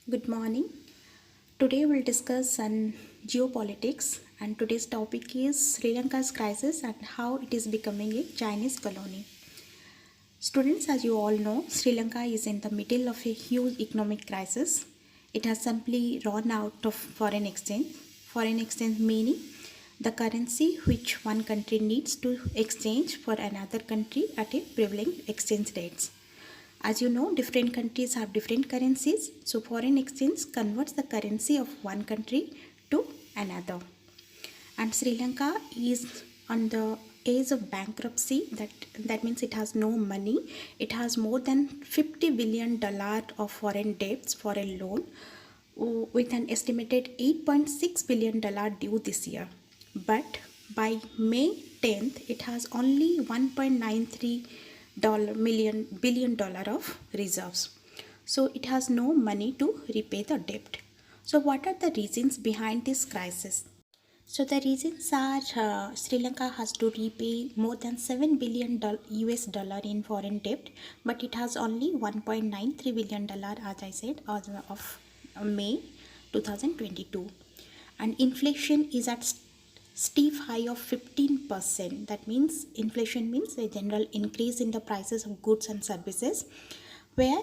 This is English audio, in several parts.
Good morning. Today we'll discuss on geopolitics, and today's topic is Sri Lanka's crisis and how it is becoming a Chinese colony. Students, as you all know, Sri Lanka is in the middle of a huge economic crisis. It has simply run out of foreign exchange. Foreign exchange meaning the currency which one country needs to exchange for another country at a prevailing exchange rates. As you know, different countries have different currencies, so foreign exchange converts the currency of one country to another. And Sri Lanka is on the edge of bankruptcy. That means it has no money. It has more than $50 billion of foreign debts for a loan, with an estimated $8.6 billion due this year. But by May 10th, it has only $1.93 billion of reserves. So it has no money to repay the debt. So what are the reasons behind this crisis? So the reasons are Sri Lanka has to repay more than $7 billion US in foreign debt, but it has only $1.93 billion, as I said, as of May 2022, and inflation is at steep high of 15%. That means inflation means a general increase in the prices of goods and services, where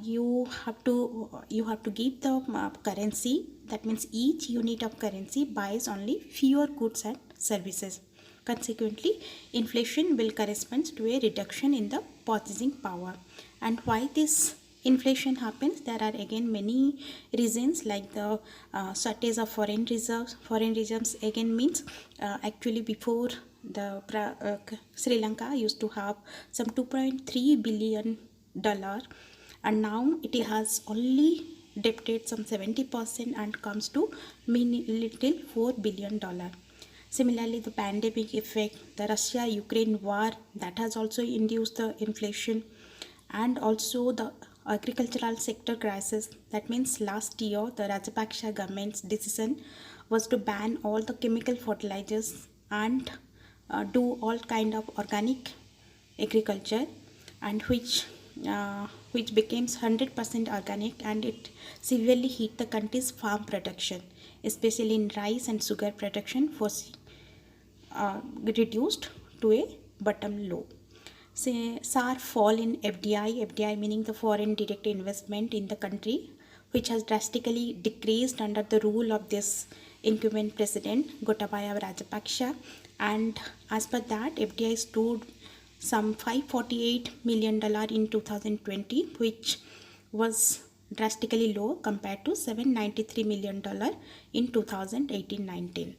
you have to give the currency. That means each unit of currency buys only fewer goods and services. Consequently, inflation will correspond to a reduction in the purchasing power. And why this inflation happens, there are again many reasons, like the shortage of foreign reserves. Foreign reserves again means actually before the Sri Lanka used to have some $2.3 billion, and now it has only debted some 70% and comes to little $4 billion. Similarly, the pandemic effect, the Russia-Ukraine war, that has also induced the inflation, and also the agricultural sector crisis. That means last year the Rajapaksa government's decision was to ban all the chemical fertilizers and do all kind of organic agriculture, and which becomes 100% organic, and it severely hit the country's farm production, especially in rice and sugar production, was reduced to a bottom low. Say, sharp fall in FDI meaning the foreign direct investment in the country, which has drastically decreased under the rule of this incumbent president Gotabaya Rajapaksa, and as per that, FDI stood some $548 million in 2020, which was drastically low compared to $793 million in 2018-19.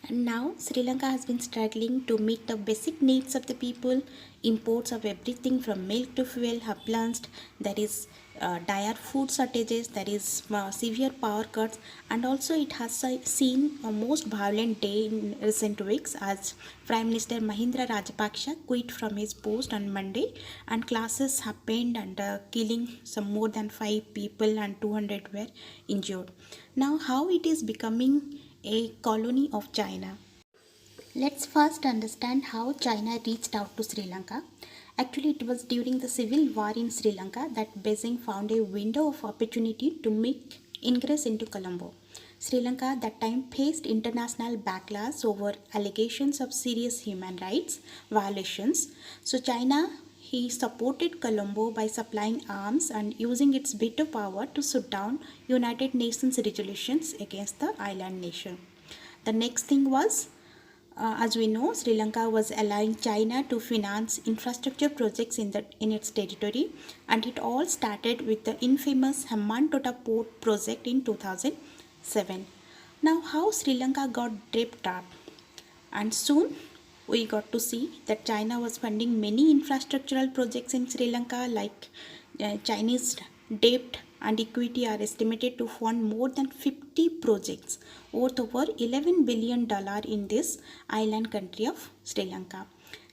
And now Sri Lanka has been struggling to meet the basic needs of the people. Imports of everything from milk to fuel have plunged. There is dire food shortages, there is severe power cuts, and also it has seen a most violent day in recent weeks, as Prime Minister Mahindra Rajapaksa quit from his post on Monday, and clashes happened, and killing some more than 5 people and 200 were injured. Now how it is becoming a colony of China? Let's first understand how China reached out to Sri Lanka. Actually, it was during the civil war in Sri Lanka that Beijing found a window of opportunity to make ingress into Colombo. Sri Lanka at that time faced international backlash over allegations of serious human rights violations. So China, he supported Colombo by supplying arms and using its veto power to shut down United Nations resolutions against the island nation. The next thing was, as we know, Sri Lanka was allowing China to finance infrastructure projects in its territory, and it all started with the infamous Hambantota port project in 2007. Now, how Sri Lanka got debt trapped? And soon we got to see that China was funding many infrastructural projects in Sri Lanka, like Chinese debt and equity are estimated to fund more than 50 projects worth over $11 billion in this island country of Sri Lanka.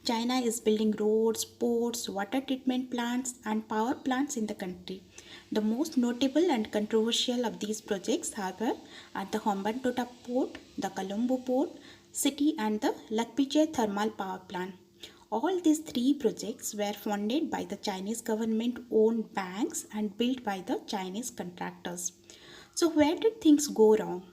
China is building roads, ports, water treatment plants, and power plants in the country. The most notable and controversial of these projects, however, are the Hambantota port, the Colombo port city, and the Lakpije thermal power plant. All these three projects were funded by the Chinese government owned banks and built by the Chinese contractors. So, where did things go wrong?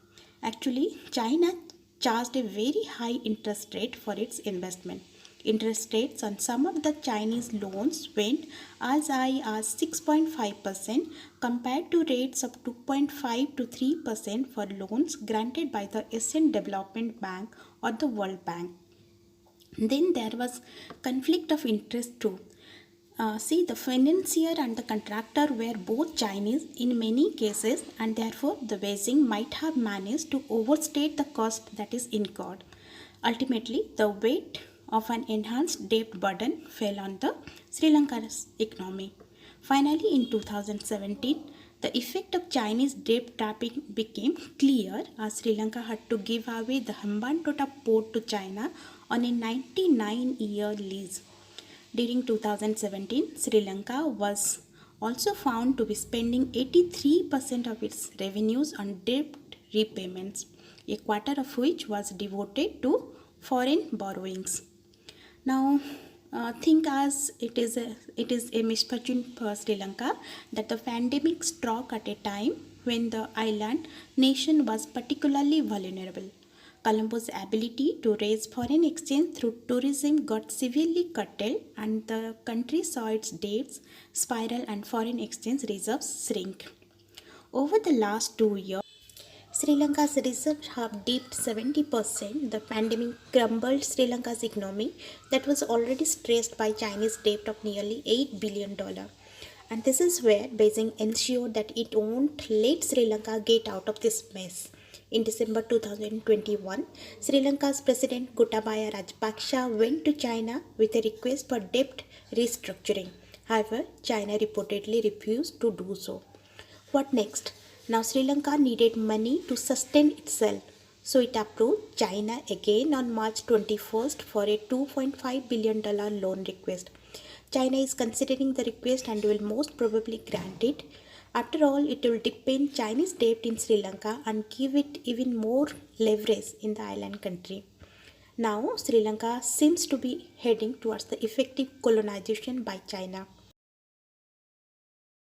Actually, China charged a very high interest rate for its investment. Interest rates on some of the Chinese loans went as high as 6.5% compared to rates of 2.5 to 3% for loans granted by the Asian Development Bank or the World Bank. Then there was conflict of interest too. See, the financier and the contractor were both Chinese in many cases, and therefore the Beijing might have managed to overstate the cost that is incurred. Ultimately, the weight of an enhanced debt burden fell on the Sri Lanka's economy. Finally, in 2017, the effect of Chinese debt trapping became clear as Sri Lanka had to give away the Hambantota port to China on a 99-year lease. During 2017, Sri Lanka was also found to be spending 83% of its revenues on debt repayments, a quarter of which was devoted to foreign borrowings. Now, think as it is a misfortune for Sri Lanka that the pandemic struck at a time when the island nation was particularly vulnerable. Colombo's ability to raise foreign exchange through tourism got severely curtailed, and the country saw its debts spiral and foreign exchange reserves shrink. Over the last 2 years, Sri Lanka's reserves have dipped 70%. The pandemic crumbled Sri Lanka's economy that was already stressed by Chinese debt of nearly $8 billion. And this is where Beijing ensured that it won't let Sri Lanka get out of this mess. In December 2021, Sri Lanka's President Gotabaya Rajapaksa went to China with a request for debt restructuring. However, China reportedly refused to do so. What next? Now Sri Lanka needed money to sustain itself, so it approached China again on March 21st for a $2.5 billion loan request. China is considering the request and will most probably grant it. After all, it will deepen Chinese debt in Sri Lanka and give it even more leverage in the island country. Now, Sri Lanka seems to be heading towards the effective colonization by China.